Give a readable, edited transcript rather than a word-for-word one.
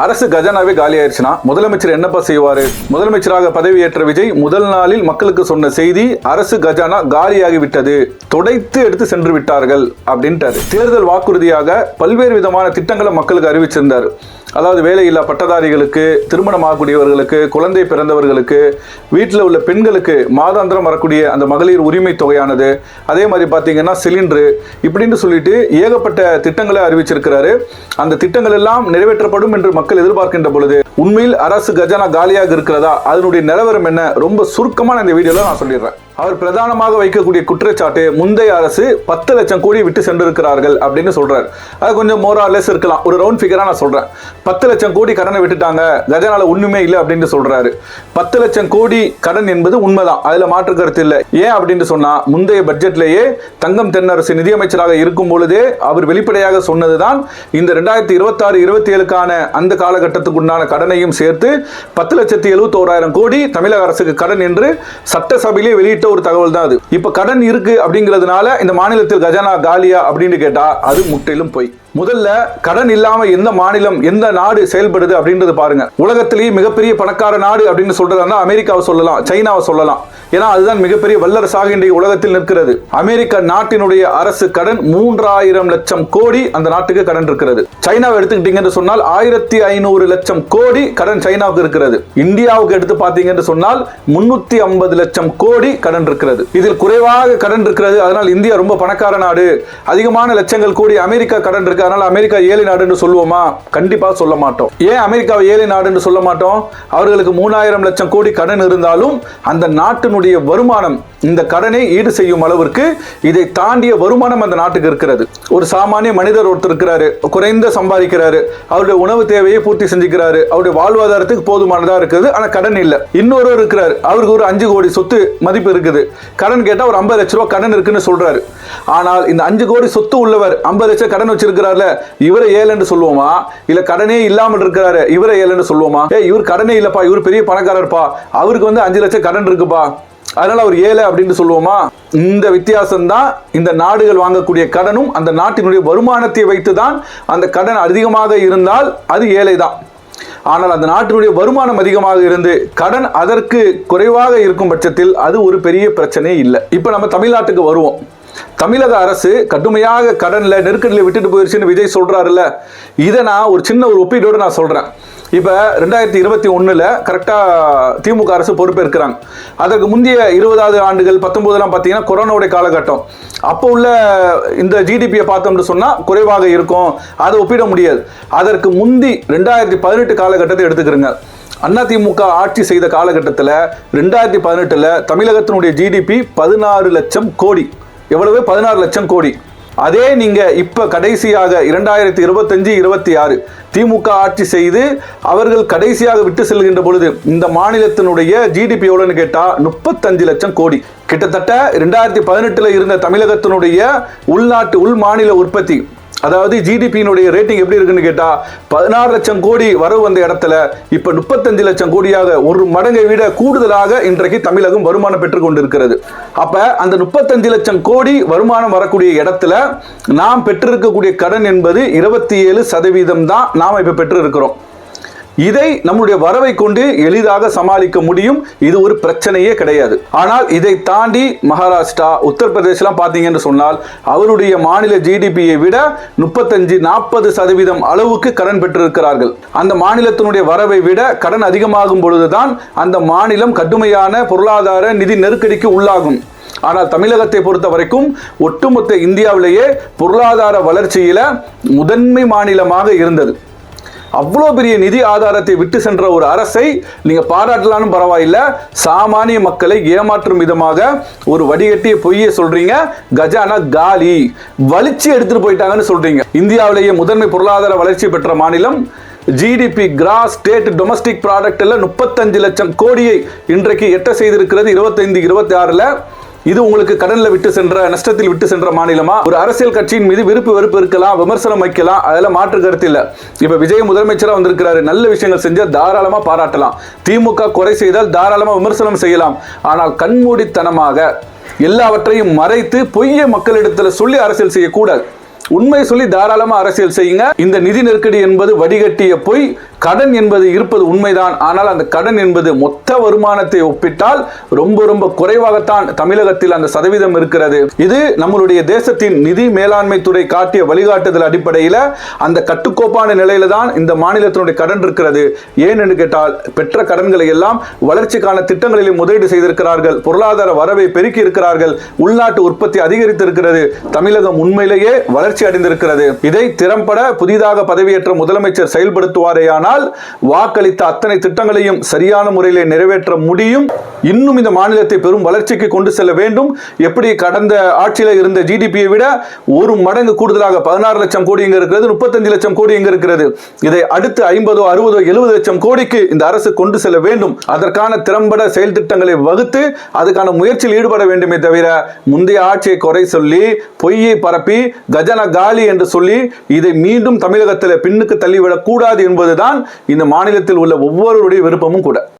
அரசு கஜானாவே காலி ஆயிடுச்சுன்னா முதலமைச்சர் என்னப்பா செய்வாரு? முதலமைச்சராக பதவியேற்ற விஜய் முதல் நாளில் மக்களுக்கு சொன்ன செய்தி, அரசு கஜானா காலியாகி விட்டது, துடைத்து எடுத்து சென்று விட்டார்கள் அப்படின்ட்டாரு. தேர்தல் வாக்குறுதியாக பல்வேறு விதமான திட்டங்களை மக்களுக்கு அறிவிச்சிருந்தார். அதாவது வேலையில்லா பட்டதாரிகளுக்கு, திருமணமாகக்கூடியவர்களுக்கு, குழந்தை பிறந்தவர்களுக்கு, வீட்டில் உள்ள பெண்களுக்கு மாதாந்திரம் வரக்கூடிய அந்த மகளிர் உரிமை தொகையானது, அதே மாதிரி பார்த்தீங்கன்னா சிலிண்டரு, இப்படின்னு சொல்லிட்டு ஏகப்பட்ட திட்டங்களை அறிவிச்சிருக்கிறாரு. அந்த திட்டங்கள் எல்லாம் நிறைவேற்றப்படும் என்று மக்கள் எதிர்பார்க்கின்ற பொழுது உண்மையில் அரசு கஜானா காலியாக இருக்கிறதா, அதனுடைய நிலவரம் என்ன, ரொம்ப சுருக்கமான இந்த வீடியோல நான் சொல்லிடுறேன். அவர் பிரதானமாக வைக்கக்கூடிய குற்றச்சாட்டு, முந்தைய அரசு 10 லட்சம் கோடி விட்டு சென்றிருக்கிறார்கள் அப்படின்னு சொல்றாரு. அது கொஞ்சம் மோராலெஸ் இருக்கலாம், ஒரு ரவுண்ட் ஃபிகரா நான் சொல்றேன். 10 லட்சம் கோடி கடனை விட்டுட்டாங்க, கஜானால ஒண்ணுமே இல்லை அப்படின்னு சொல்றாரு. 10 லட்சம் கோடி கடன் என்பது உண்மைதான், அதுல மாற்று கருத்து இல்லை. ஏன் அப்படின்னு சொன்னா, முந்தைய பட்ஜெட்லேயே தங்கம் தென்னரசு நிதியமைச்சராக இருக்கும் பொழுதே அவர் வெளிப்படையாக சொன்னதுதான், இந்த 2026-27க்கான அந்த காலகட்டத்துக்கு உண்டான கடனையும் சேர்த்து 10,71,000 கோடி தமிழக அரசுக்கு கடன் என்று சட்டசபையிலே வெளியிட்ட ஒரு தகவல் தான் அது. இப்ப கடன் இருக்கு அப்படிங்கிறதுனால இந்த மாநிலத்தில் கஜானா காலியா அப்படின்னு கேட்டா அது முற்றிலும் பொய். முதல்ல கடன் இல்லாம எந்த மாநிலம், எந்த நாடு செயல்படுது அப்படின்றது பாருங்க. உலகத்திலேயே மிகப்பெரிய பணக்கார நாடு அப்படின்னு சொல்றதா அமெரிக்காவை சொல்லலாம், சைனாவை சொல்லலாம். ஏன்னா அதுதான் மிகப்பெரிய வல்லரசாக இன்றைய உலகத்தில் நிற்கிறது. அமெரிக்க நாட்டினுடைய அரசு கடன் 3000 லட்சம் கோடி அந்த நாட்டுக்கு கடன் இருக்கிறது. சைனாவை எடுத்துக்கிட்டீங்கன்னு சொன்னால் 1500 லட்சம் கோடி கடன் சைனாவுக்கு இருக்கிறது. இந்தியாவுக்கு எடுத்து பார்த்தீங்கன்னு சொன்னால் 350 லட்சம் கோடி கடன் இருக்கிறது. இதில் குறைவாக கடன் இருக்கிறது, அதனால் இந்தியா ரொம்ப பணக்கார நாடு, அதிகமான லட்சங்கள் கோடி அமெரிக்கா கடன் இருக்கு, அதனால அமெரிக்கா ஏழை நாடுன்னு சொல்லுவோமா? கண்டிப்பா சொல்ல மாட்டோம். ஏன் அமெரிக்காவை ஏழை நாடுன்னு சொல்ல மாட்டோம்? அவர்களுக்கு 3000 லட்சம் கோடி கடன் இருந்தாலும் அந்த நாட்டினுடைய வருமானம் இந்த கடனை ஈடு செய்யும் அளவிற்கு இதை தாண்டிய வருமானம் அந்த நாட்டுக்கு இருக்கிறது. ஒரு சாமானிய மனிதர் ஒருத்தர் இருக்கிறாரு, குறைந்த சம்பாதிக்கிறாரு, அவருடைய உணவு தேவையை பூர்த்தி செஞ்சுக்கிறாரு, அவருடைய வாழ்வாதாரத்துக்கு போதுமானதா இருக்குது, ஆனா கடன் இல்லை. இன்னொருவர் இருக்கிறார், அவருக்கு ஒரு 5 கோடி சொத்து மதிப்பு இருக்குது, கடன் கேட்டா ஒரு 50 லட்சம் ரூபாய் கடன் இருக்குன்னு சொல்றாரு. ஆனால் இந்த 5 கோடி சொத்து உள்ளவர் 50 லட்சம் கடன் வச்சிருக்கிறார்ல, இவரை ஏழைன்னு சொல்லுவோமா? இல்ல கடனே இல்லாமல் இருக்கிறாரு, இவரை ஏழைன்னு சொல்லுவோமா? இவர் கடனே இல்லப்பா, இவர் பெரிய பணக்காரர்ப்பா, அவருக்கு 5 லட்சம் கடன் இருக்குப்பா, அதனால அவர் ஏழை அப்படின்னு சொல்லுவோமா? இந்த வித்தியாசம் தான். இந்த நாடுகள் வாங்கக்கூடிய கடனும் அந்த நாட்டினுடைய வருமானத்தை வைத்துதான். அந்த கடன் அதிகமாக இருந்தால் அது ஏழை தான். ஆனால் அந்த நாட்டினுடைய வருமானம் அதிகமாக இருந்து கடன் அதற்கு குறைவாக இருக்கும் பட்சத்தில் அது ஒரு பெரிய பிரச்சனை இல்லை. இப்ப நம்ம தமிழ்நாட்டுக்கு வருவோம். தமிழக அரசு கடுமையாக கடன்ல நெருக்கடியில் விட்டுட்டு போயிருச்சுன்னு விஜய் சொல்றாருல்ல, இதை நான் ஒரு சின்ன ஒரு ஒப்பீடோடு நான் சொல்றேன். இப்ப 2021 கரெக்டா திமுக அரசு பொறுப்பேற்கிறாங்க. அதற்கு முந்தைய 20வது ஆண்டுகள் 19 பார்த்தீங்கன்னா கொரோனாவுடைய காலகட்டம். அப்போ உள்ள இந்த ஜிடிபியை பார்த்தோம்னு சொன்னா குறைவாக இருக்கும், அதை ஒப்பிட முடியாது. அதற்கு முந்தி 2018 காலகட்டத்தை எடுத்துக்கிறங்க. அதிமுக ஆட்சி செய்த காலகட்டத்தில் 2018 தமிழகத்தினுடைய ஜிடிபி 16 லட்சம் கோடி. எவ்வளவு? 16 லட்சம் கோடி. அதே நீங்க இப்ப கடைசியாக 2025-26 திமுக ஆட்சி செய்து அவர்கள் கடைசியாக விட்டு செல்கின்ற பொழுது இந்த மாநிலத்தினுடைய ஜிடிபி எவ்வளவுன்னு கேட்டா 35 லட்சம் கோடி. கிட்டத்தட்ட 2018 இருந்த தமிழகத்தினுடைய உள் மாநில உற்பத்தி, அதாவது ஜிடிபியினுடைய ரேட்டிங் எப்படி இருக்குன்னு கேட்டா 16 லட்சம் கோடி வரவு வந்த இடத்துல இப்ப 35 லட்சம் கோடியாக, ஒரு மடங்கை விட கூடுதலாக இன்றைக்கு தமிழகம் வருமானம் பெற்றுக் கொண்டிருக்கிறது. அப்ப அந்த 35 லட்சம் கோடி வருமானம் வரக்கூடிய இடத்துல நாம் பெற்றிருக்கக்கூடிய கடன் என்பது 27% தான் நாம இப்ப பெற்று இருக்கிறோம். இதை நம்முடைய வரவை கொண்டு எளிதாக சமாளிக்க முடியும், இது ஒரு பிரச்சனையே கிடையாது. ஆனால் இதை தாண்டி மகாராஷ்டிரா, உத்தரப்பிரதேசலாம் பார்த்தீங்கன்னு சொன்னால் அவருடைய மாநில ஜிடிபியை விட 35-40% அளவுக்கு கடன் பெற்றிருக்கிறார்கள். அந்த மாநிலத்தினுடைய வரவை விட கடன் அதிகமாகும் பொழுதுதான் அந்த மாநிலம் கடுமையான பொருளாதார நிதி நெருக்கடிக்கு உள்ளாகும். ஆனால் தமிழகத்தை பொறுத்த வரைக்கும் ஒட்டுமொத்த இந்தியாவிலேயே பொருளாதார வளர்ச்சியில முதன்மை மாநிலமாக இருந்தது. அவ்வளோ பெரிய நிதி ஆதாரத்தை விட்டு சென்ற ஒரு அரசை நீங்க பாராட்டலாலும் பரவாயில்ல, சாமானிய மக்களை ஏமாற்றும் விதமாக ஒரு வடிகட்டிய பொய்யை சொல்றீங்க. கஜானா காலி, வலிச்சு எடுத்துட்டு போயிட்டாங்கன்னு சொல்றீங்க. இந்தியாவிலேயே முதன்மை பொருளாதார வளர்ச்சி பெற்ற மாநிலம், GDP cross state domestic product 35 லட்சம் கோடியை இன்றைக்கு எட்ட செய்திருக்கிறது 25-26. இது உங்களுக்கு கடன்ல விட்டு சென்ற, நஷ்டத்தில் விட்டு சென்ற மாநிலமா? ஒரு அரசியல் கட்சியின் மீது விருப்பு வெறுப்பு இருக்கலாம், விமர்சனம் வைக்கலாம், அதெல்லாம் மாற்று கருத்து இல்ல. இப்ப விஜய் முதலமைச்சரா வந்திருக்கிறாரு, நல்ல விஷயங்கள் செஞ்சா தாராளமா பாராட்டலாம், திமுக குறை செய்தால் தாராளமா விமர்சனம் செய்யலாம். ஆனால் கண்மூடித்தனமாக எல்லாவற்றையும் மறைத்து பொய்யை மக்களிடத்துல சொல்லி அரசியல் செய்யக்கூடாது. உண்மை சொல்லி தாராளமா அரசியல் செய்யுங்க. இந்த நிதி நெருக்கடி என்பது வடிகட்டிய பொய், கடன் என்பது இருப்பது உண்மைதான். ஆனால் அந்த கடன் என்பது மொத்த வருமானத்தை ஒப்பிட்டால் ரொம்ப ரொம்ப குறைவாகத்தான் தமிழகத்தில் அந்த சதவீதம் இருக்கிறது. இது நம்மளுடைய தேசத்தின் நிதி மேலாண்மை துறை காட்டிய வழிகாட்டுதல் அடிப்படையில் அந்த கட்டுக்கோப்பான நிலையில தான் இந்த மாநிலத்தினுடைய கடன் இருக்கிறது. ஏன் என்று கேட்டால் பெற்ற கடன்களை எல்லாம் வளர்ச்சிக்கான திட்டங்களில் முதலீடு செய்திருக்கிறார்கள், பொருளாதார வரவை பெருக்கி இருக்கிறார்கள், உள்நாட்டு உற்பத்தி அதிகரித்திருக்கிறது, தமிழகம் உண்மையிலேயே வளர்ச்சி அடைந்திருக்கிறது. இதை திறம்பட புதிதாக பதவியேற்ற முதலமைச்சர் செயல்படுத்துவாரேயானால் வாக்களித்த அத்தனை திட்டங்களையும் சரியான முறையில் நிறைவேற்ற முடியும். இன்னும் இந்த மாநிலத்தை பெரும் வளர்ச்சிக்கு கொண்டு செல்ல வேண்டும். எப்படி கடந்த ஆட்சியில் இருந்த ஜிடிபியை விட ஒரு மடங்கு கூடுதலாக 16 லட்சம் கோடி எங்க இருக்கிறது, 35 லட்சம் கோடி எங்க இருக்கிறது. இதை அடுத்து 50, 60, 70 லட்சம் கோடிக்கு இந்த அரசு கொண்டு செல்ல வேண்டும். அதற்கான திறம்பட செயல் திட்டங்களை வகுத்து அதுக்கான முயற்சியில் ஈடுபட வேண்டுமே தவிர முந்தைய ஆட்சியை குறை சொல்லி பொய்யை பரப்பி கஜானா காலி என்று சொல்லி இதை மீண்டும் தமிழகத்தில் பின்னுக்கு தள்ளிவிடக் கூடாது என்பதுதான் இந்த மாநிலத்தில் உள்ள ஒவ்வொருவருடைய விருப்பமும் கூட.